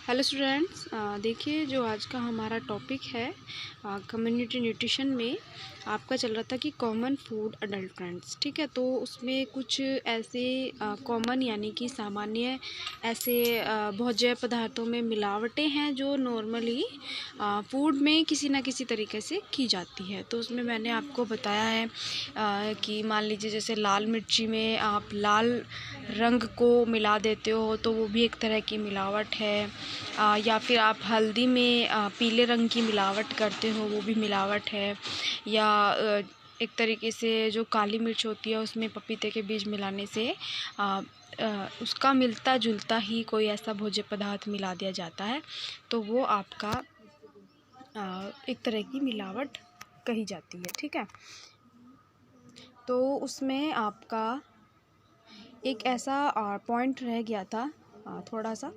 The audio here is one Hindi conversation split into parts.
हेलो स्टूडेंट्स, देखिए जो आज का हमारा टॉपिक है कम्युनिटी न्यूट्रिशन में आपका चल रहा था कि कॉमन फूड अडल्ट फ्रेंड्स। ठीक है, तो उसमें कुछ ऐसे कॉमन यानी कि सामान्य ऐसे भोज्य पदार्थों में मिलावटें हैं जो नॉर्मली फूड में किसी ना किसी तरीके से की जाती है। तो उसमें मैंने आपको बताया है कि मान लीजिए जैसे लाल मिर्ची में आप लाल रंग को मिला देते हो तो वो भी एक तरह की मिलावट है। या फिर आप हल्दी में पीले रंग की मिलावट करते हो, वो भी मिलावट है। या एक तरीके से जो काली मिर्च होती है उसमें पपीते के बीज मिलाने से उसका मिलता जुलता ही कोई ऐसा भोज्य पदार्थ मिला दिया जाता है, तो वो आपका एक तरह की मिलावट कही जाती है। ठीक है, तो उसमें आपका एक ऐसा पॉइंट रह गया था थोड़ा सा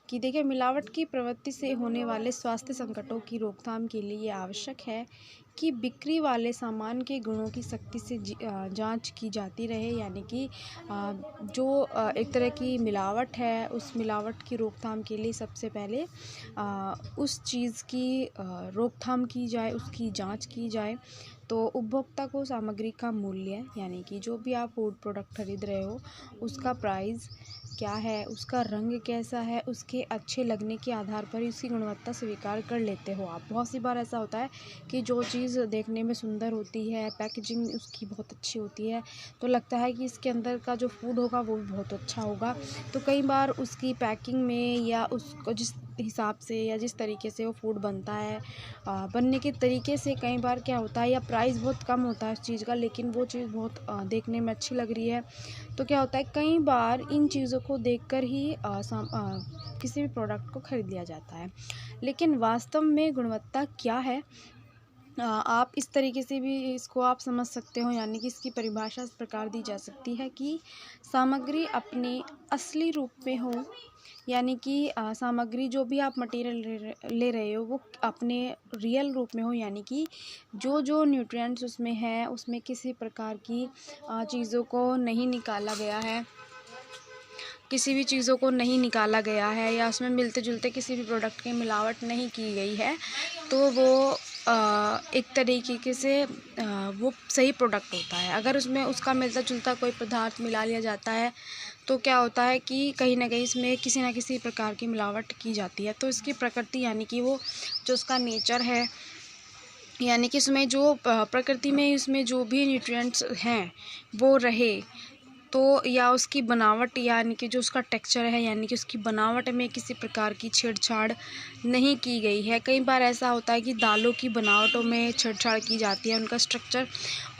कि देखिए, मिलावट की प्रवृत्ति से होने वाले स्वास्थ्य संकटों की रोकथाम के लिए ये आवश्यक है कि बिक्री वाले सामान के गुणों की सख्ती से जांच की जाती रहे। यानी कि जो एक तरह की मिलावट है, उस मिलावट की रोकथाम के लिए सबसे पहले उस चीज़ की रोकथाम की जाए, उसकी जांच की जाए। तो उपभोक्ता को सामग्री का मूल्य यानी कि जो भी आप फूड प्रोडक्ट खरीद रहे हो उसका प्राइस क्या है, उसका रंग कैसा है, उसके अच्छे लगने के आधार पर ही उसकी गुणवत्ता स्वीकार कर लेते हो आप। बहुत सी बार ऐसा होता है कि जो चीज़ देखने में सुंदर होती है, पैकेजिंग उसकी बहुत अच्छी होती है, तो लगता है कि इसके अंदर का जो फूड होगा वो भी बहुत अच्छा होगा। तो कई बार उसकी पैकिंग में या उसको जिस हिसाब से या जिस तरीके से वो फूड बनता है, बनने के तरीके से कई बार क्या होता है, या प्राइस बहुत कम होता है उस चीज़ का, लेकिन वो चीज़ बहुत देखने में अच्छी लग रही है। तो क्या होता है, कई बार इन चीज़ों को देखकर ही किसी भी प्रोडक्ट को खरीद लिया जाता है। लेकिन वास्तव में गुणवत्ता क्या है, आप इस तरीके से भी इसको आप समझ सकते हो। यानी कि इसकी परिभाषा इस प्रकार दी जा सकती है कि सामग्री अपने असली रूप में हो, यानी कि सामग्री जो भी आप मटेरियल ले रहे हो वो अपने रियल रूप में हो। यानी कि जो जो न्यूट्रिएंट्स उसमें है उसमें किसी प्रकार की चीज़ों को नहीं निकाला गया है, किसी भी चीज़ों को नहीं निकाला गया है, या उसमें मिलते जुलते किसी भी प्रोडक्ट की मिलावट नहीं की गई है, तो वो एक तरीके से वो सही प्रोडक्ट होता है। अगर उसमें उसका मिलता जुलता कोई पदार्थ मिला लिया जाता है तो क्या होता है कि कहीं ना कहीं इसमें किसी ना किसी प्रकार की मिलावट की जाती है। तो इसकी प्रकृति यानी कि वो जो उसका नेचर है, यानी कि इसमें जो प्रकृति में इसमें जो भी न्यूट्रिएंट्स हैं वो रहे, तो या उसकी बनावट यानी कि जो उसका टेक्सचर है, यानी कि उसकी बनावट में किसी प्रकार की छेड़छाड़ नहीं की गई है। कई बार ऐसा होता है कि दालों की बनावटों में छेड़छाड़ की जाती है, उनका स्ट्रक्चर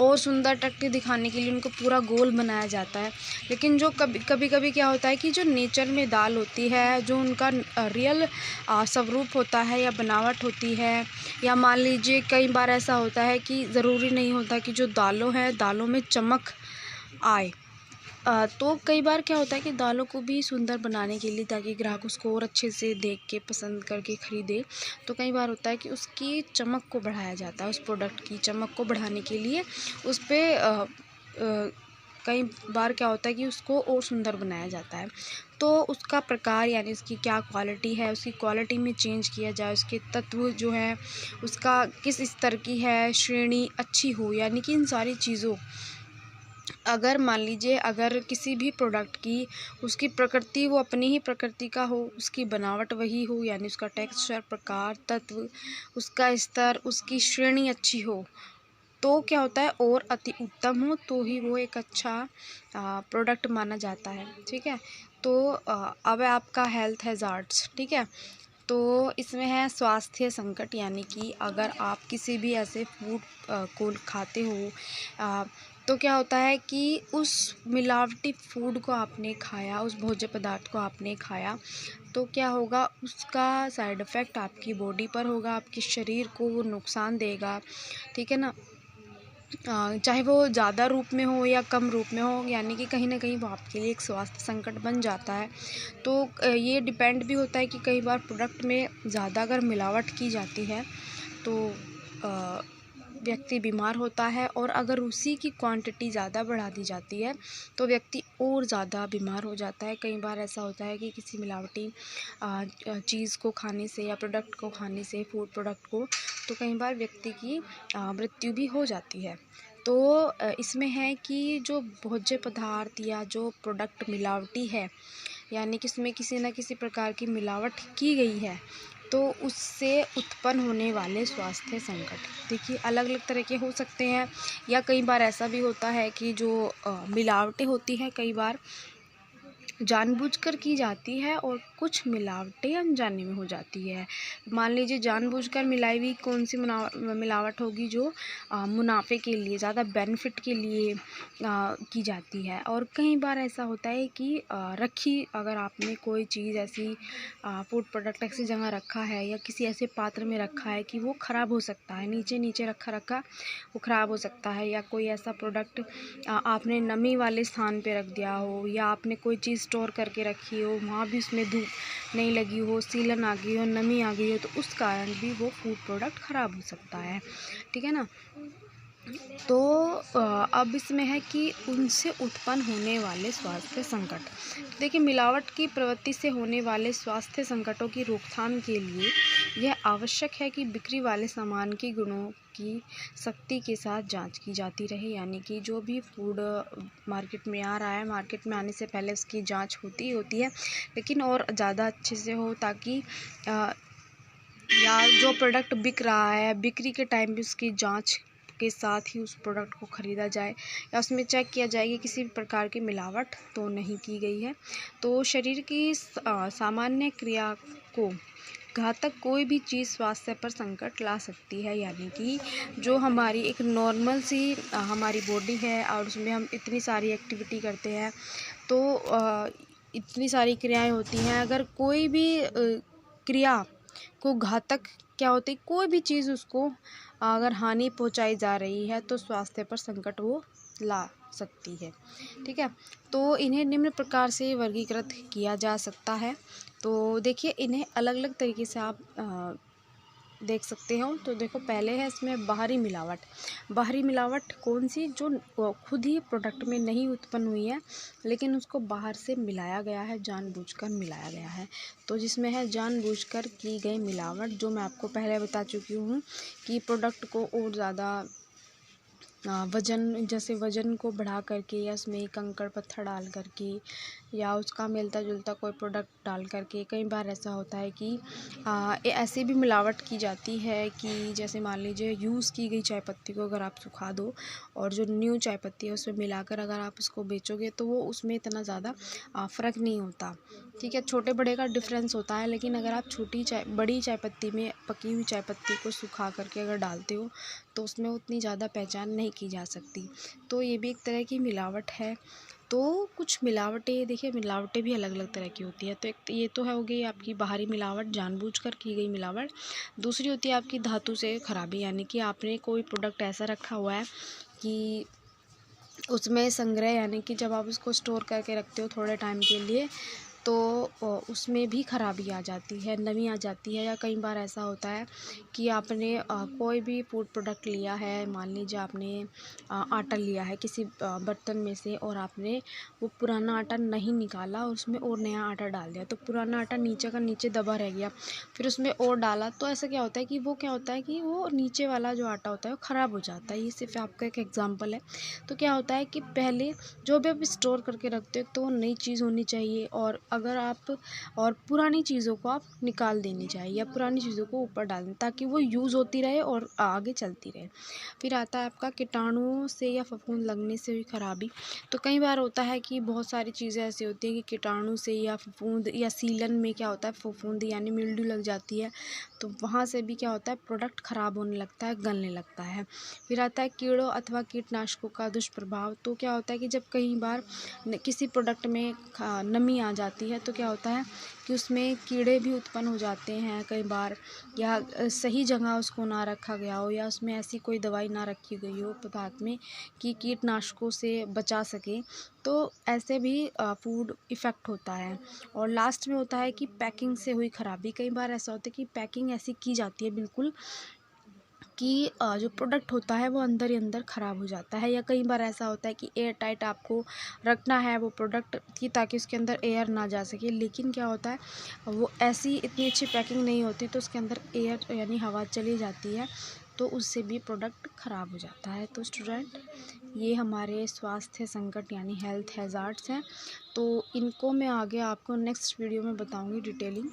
और सुंदर टक्के दिखाने के लिए उनको पूरा गोल बनाया जाता है। लेकिन जो कभी कभी क्या होता है कि जो नेचर में दाल होती है, जो उनका रियल स्वरूप होता है या बनावट होती है, या मान लीजिए कई बार ऐसा होता है कि ज़रूरी नहीं होता कि जो दालों है दालों में चमक आए। तो कई बार क्या होता है कि दालों को भी सुंदर बनाने के लिए, ताकि ग्राहक उसको और अच्छे से देख के पसंद करके ख़रीदे, तो कई बार होता है कि उसकी चमक को बढ़ाया जाता है। उस प्रोडक्ट की चमक को बढ़ाने के लिए उस पर कई बार क्या होता है कि उसको और सुंदर बनाया जाता है। तो उसका प्रकार यानी उसकी क्या क्वालिटी है, उसकी क्वालिटी में चेंज किया जाए, उसके तत्व जो है उसका किस स्तर की है, श्रेणी अच्छी हो। यानी कि इन सारी चीज़ों, अगर मान लीजिए अगर किसी भी प्रोडक्ट की उसकी प्रकृति वो अपनी ही प्रकृति का हो, उसकी बनावट वही हो, यानी उसका टेक्सचर, प्रकार, तत्व, उसका स्तर, उसकी श्रेणी अच्छी हो, तो क्या होता है और अति उत्तम हो, तो ही वो एक अच्छा प्रोडक्ट माना जाता है। ठीक है, तो अब आपका हेल्थ हैज़ार्ड्स। ठीक है, तो इसमें है स्वास्थ्य संकट। यानी कि अगर आप किसी भी ऐसे फूड को खाते हो, तो क्या होता है कि उस मिलावटी फूड को आपने खाया, उस भोज्य पदार्थ को आपने खाया, तो क्या होगा, उसका साइड इफ़ेक्ट आपकी बॉडी पर होगा, आपके शरीर को वो नुकसान देगा। ठीक है ना, चाहे वो ज़्यादा रूप में हो या कम रूप में हो, यानी कि कहीं ना कहीं वो आपके लिए एक स्वास्थ्य संकट बन जाता है। तो ये डिपेंड भी होता है कि कई बार प्रोडक्ट में ज़्यादा अगर मिलावट की जाती है तो व्यक्ति बीमार होता है, और अगर उसी की क्वांटिटी ज़्यादा बढ़ा दी जाती है तो व्यक्ति और ज़्यादा बीमार हो जाता है। कई बार ऐसा होता है कि किसी मिलावटी चीज़ को खाने से या प्रोडक्ट को खाने से, फूड प्रोडक्ट को, तो कई बार व्यक्ति की मृत्यु भी हो जाती है। तो इसमें है कि जो भोज्य पदार्थ या जो प्रोडक्ट मिलावटी है, यानी कि इसमें किसी न किसी प्रकार की मिलावट की गई है, तो उससे उत्पन्न होने वाले स्वास्थ्य संकट देखिए अलग अलग तरह के हो सकते हैं। या कई बार ऐसा भी होता है कि जो मिलावटें होती हैं कई बार जानबूझकर की जाती है, और कुछ मिलावटें अनजाने में हो जाती है। मान लीजिए जानबूझकर मिलाई हुई कौन सी मिलावट होगी, जो मुनाफे के लिए, ज़्यादा बेनिफिट के लिए की जाती है। और कई बार ऐसा होता है कि अगर आपने कोई चीज़ ऐसी फूड प्रोडक्ट ऐसी जगह रखा है या किसी ऐसे पात्र में रखा है कि वो ख़राब हो सकता है, नीचे नीचे रखा वो ख़राब हो सकता है। या कोई ऐसा प्रोडक्ट आपने नमी वाले स्थान पे रख दिया हो, या आपने कोई चीज़ स्टोर करके रखी हो, वहाँ भी उसमें धूप नहीं लगी हो, सीलन आ गई हो, नमी आ गई हो, तो उस कारण भी वो फूड प्रोडक्ट ख़राब हो सकता है। ठीक है ना। तो अब इसमें है कि उनसे उत्पन्न होने वाले स्वास्थ्य संकट। देखिए मिलावट की प्रवृत्ति से होने वाले स्वास्थ्य संकटों की रोकथाम के लिए यह आवश्यक है कि बिक्री वाले सामान के गुणों की सख्ती के साथ जांच की जाती रहे। यानी कि जो भी फूड मार्केट में आ रहा है, मार्केट में आने से पहले उसकी जांच होती है, लेकिन और ज़्यादा अच्छे से हो, ताकि या जो प्रोडक्ट बिक रहा है, बिक्री के टाइम भी उसकी जांच के साथ ही उस प्रोडक्ट को ख़रीदा जाए, या उसमें चेक किया जाए कि किसी भी प्रकार की मिलावट तो नहीं की गई है। तो शरीर की सामान्य क्रिया को घातक कोई भी चीज़ स्वास्थ्य पर संकट ला सकती है। यानी कि जो हमारी एक नॉर्मल सी हमारी बॉडी है, और उसमें हम इतनी सारी एक्टिविटी करते हैं, तो इतनी सारी क्रियाएं होती हैं, अगर कोई भी क्रिया को घातक क्या होती है, कोई भी चीज़ उसको अगर हानि पहुंचाई जा रही है तो स्वास्थ्य पर संकट वो ला सकती है। ठीक है। तो इन्हें निम्न प्रकार से वर्गीकृत किया जा सकता है। तो देखिए इन्हें अलग अलग तरीके से आप देख सकते हो। तो देखो पहले है इसमें बाहरी मिलावट। बाहरी मिलावट कौन सी, जो खुद ही प्रोडक्ट में नहीं उत्पन्न हुई है, लेकिन उसको बाहर से मिलाया गया है, जानबूझकर मिलाया गया है। तो जिसमें है जानबूझकर की गई मिलावट, जो मैं आपको पहले बता चुकी हूँ कि प्रोडक्ट को और ज़्यादा वज़न को बढ़ा करके, या उसमें कंकड़ पत्थर डाल करके, या उसका मिलता जुलता कोई प्रोडक्ट डाल करके। कई बार ऐसा होता है कि ऐसी भी मिलावट की जाती है कि जैसे मान लीजिए यूज़ की गई चाय पत्ती को अगर आप सुखा दो, और जो न्यू चाय पत्ती है उसमें मिलाकर अगर आप उसको बेचोगे, तो वो उसमें इतना ज़्यादा फ़र्क नहीं होता। ठीक है, छोटे बड़े का डिफरेंस होता है, लेकिन अगर आप बड़ी चाय पत्ती में पकी हुई चाय पत्ती को सुखा करके अगर डालते हो, तो उसमें उतनी ज़्यादा पहचान नहीं की जा सकती। तो ये भी एक तरह की मिलावट है। तो कुछ मिलावटें, देखिए मिलावटें भी अलग अलग तरह की होती है। तो एक ये तो हो गई आपकी बाहरी मिलावट, जानबूझकर की गई मिलावट। दूसरी होती है आपकी धातु से खराबी, यानी कि आपने कोई प्रोडक्ट ऐसा रखा हुआ है कि उसमें संग्रह, यानी कि जब आप उसको स्टोर करके रखते हो थोड़े टाइम के लिए, तो उसमें भी खराबी आ जाती है, नमी आ जाती है। या कई बार ऐसा होता है कि आपने कोई भी फूड प्रोडक्ट लिया है, मान लीजिए आपने आटा लिया है किसी बर्तन में से, और आपने वो पुराना आटा नहीं निकाला और उसमें और नया आटा डाल दिया, तो पुराना आटा नीचे का नीचे दबा रह गया, फिर उसमें और डाला, तो ऐसा क्या होता है कि वो नीचे वाला जो आटा होता है वो ख़राब हो जाता है। ये सिर्फ आपका एक एग्जाम्पल है। तो क्या होता है कि पहले जो भी आप स्टोर करके रखते हो, तो नई चीज़ होनी चाहिए, और अगर आप और पुरानी चीज़ों को आप निकाल देनी चाहिए, या पुरानी चीज़ों को ऊपर डाल दें, ताकि वो यूज़ होती रहे और आगे चलती रहे। फिर आता है आपका कीटाणुओं से या फफूंद लगने से हुई खराबी। तो कई बार होता है कि बहुत सारी चीज़ें ऐसी होती हैं कि कीटाणु से या फफूंद या सीलन में क्या होता है, फफूंद यानी मिल्ड्यू लग जाती है, तो वहाँ से भी क्या होता है, प्रोडक्ट ख़राब होने लगता है, गलने लगता है। फिर आता है कीड़ों अथवा कीटनाशकों का दुष्प्रभाव। तो क्या होता है कि जब कई बार किसी प्रोडक्ट में नमी आ जाती है, तो क्या होता है कि उसमें कीड़े भी उत्पन्न हो जाते हैं कई बार, या सही जगह उसको ना रखा गया हो, या उसमें ऐसी कोई दवाई ना रखी गई हो पदार्थ में कि कीटनाशकों से बचा सके, तो ऐसे भी फूड इफ़ेक्ट होता है। और लास्ट में होता है कि पैकिंग से हुई खराबी। कई बार ऐसा होता है कि पैकिंग ऐसी की जाती है बिल्कुल कि जो प्रोडक्ट होता है वो अंदर ही अंदर ख़राब हो जाता है, या कई बार ऐसा होता है कि एयर टाइट आपको रखना है वो प्रोडक्ट की ताकि उसके अंदर एयर ना जा सके, लेकिन क्या होता है वो ऐसी इतनी अच्छी पैकिंग नहीं होती तो उसके अंदर एयर यानी हवा चली जाती है, तो उससे भी प्रोडक्ट ख़राब हो जाता है। तो स्टूडेंट, ये हमारे स्वास्थ्य संकट यानी हेल्थ हैज़ार्ड्स हैं, तो इनको मैं आगे आपको नेक्स्ट वीडियो में बताऊंगी डिटेलिंग।